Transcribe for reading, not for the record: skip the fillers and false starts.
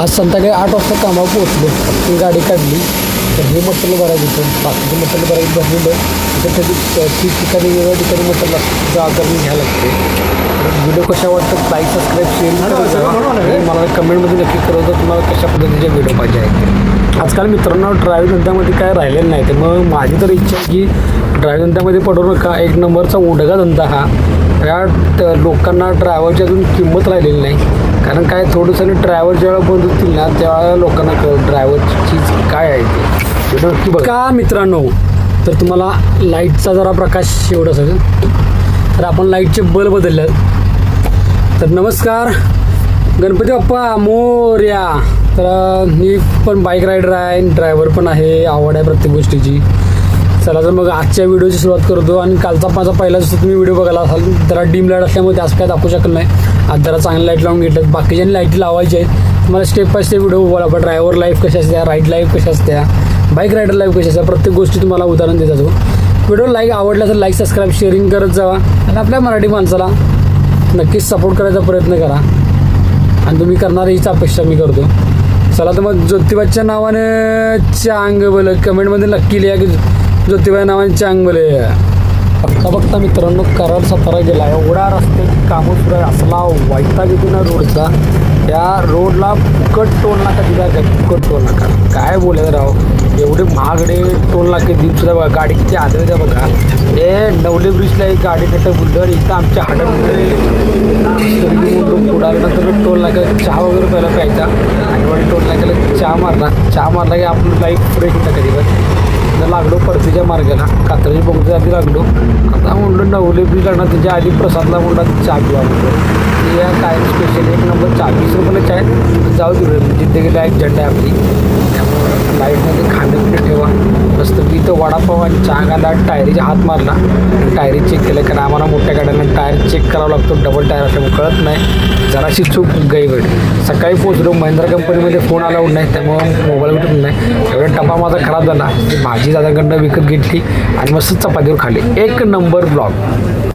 आज संध्याकाळी 8 वाजता कामावर पोहोचलो. ती गाडी काढली तर हे मटेरियल भरायचं होतं, बाकीचं मटेरियल भरायचं भरलेलं. त्याच्यासाठी ठिकाणी वेगवेगळ्या ठिकाणी मटेरियल जागा घ्यायला लागते. व्हिडिओ कशा वाटतात लाईक सबस्क्राईब शेअर आणि मला कमेंटमध्ये नक्की कळवतं तुम्हाला कशा पद्धतीचे व्हिडिओ पाहिजे आहेत. आजकाल मित्रांनो ड्रायव्हिंग धंद्यामध्ये काय राहिलेलं नाही. तर मग माझी तर इच्छा आहे की ड्रायव्हिंग धंद्यामध्ये पडू नका. एक नंबरचा उडगा धंदा हा. या लोकांना ड्रायव्हरची अजून किंमत राहिलेली नाही. कारण काय थोडंसं ड्रायव्हर ज्यावेळेला बंद होतील ना त्यावेळेला लोकांना कळेल ड्रायव्हरची चीज काय आहे ते. नक्की बघा का मित्रांनो. तर तुम्हाला लाईटचा जरा प्रकाश एवढं असेल तर आपण लाईटचे बल्ब बदलले. तर नमस्कार गणपती बाप्पा मोरया. तर मी पण बाईक रायडर आहे, ड्रायव्हर पण आहे, आवड आहे प्रत्येक गोष्टीची. चला तर मग आजच्या व्हिडिओची सुरुवात करतो. आणि कालचा माझा पहिला जसं तुम्ही व्हिडिओ बघायला असाल जरा डीम लाईट असल्यामुळे त्यास काय दाखवू शकत नाही. आज जरा चांगली लाईट लावून घेतल्यात. बाकीच्या लाईटी लावायची आहेत. तुम्हाला स्टेप बाय स्टेप व्हिडिओ बोला. आपण ड्रायव्हर लाईफ कशा असत्या, राईड लाईफ कशा असत्या, बाईक रायडर लाईफ कशा असत्या, प्रत्येक गोष्टी तुम्हाला उदाहरण देत जातो. व्हिडिओ लाईक आवडला तर लाईक सबस्क्राईब शेअरिंग करत जावा. आणि आपल्या मराठी माणसाला नक्कीच सपोर्ट करायचा प्रयत्न करा. आणि तुम्ही करणार हीच अपेक्षा मी करतो. चला तर मग ज्योतिबाच्या नावाने चांग बोल कमेंटमध्ये नक्की लिहा की ज्योतिबा नावाने चांग बोले. बघता मित्रांनो कराड सातारा गेला एवढ्या रस्त्याची कामं सुरू आहे. असला वैताग येतो ना रोडचा. या रोडला फुकट टोल नाका दिला काय, फुकट टोल नाका काय बोलायचं राव. एवढे महागडे टोल नाके देऊन सुद्धा बघा गाडी किती आदळ द्या बघा. हे नवले ब्रिजला एक गाडी तिथं बुलढण इथं आमच्या हाडं उडाल्यानंतर टोल नाका चहा वगैरे पहिला प्यायचा आणि मग टोल नाक्याला चहा मारला की आपलं लाईफ पुढे घेता कधी पण लागलो परतीच्या मार्गाला कात्रजी बोगद्या आधी लागलो. आता म्हणलं नवले ब्रिज लागणार त्याच्या आधी प्रसादला म्हणलं चहा पिवा म्हणतो. या काय स्पेशल एक नंबर 40 रुपयाला चाय जाऊ दे. जिथे गेला एक झंडा आहे आपली. त्यामुळं लाईटमध्ये खाणं ठेवा. मस्त मी इथं वडापाव आणि चहा घाला टायरीचा हात मारला. टायरी चेक केलं कारण आम्हाला मोठ्या गाड्यांना टायर चेक करावा लागतो. डबल टायर असल्यामुळे कळत नाही. जराशी चूक गैवेड. सकाळी पोचलो महिंद्रा कंपनीमध्ये फोन अलाउड नाही त्यामुळं मोबाईल भेटून नाही. एवढा टपा माझा खराब झाला. भाजी दादाकडनं विकत घेतली आणि मस्त चपातीवर खाल्ली. एक नंबर ब्लॉग.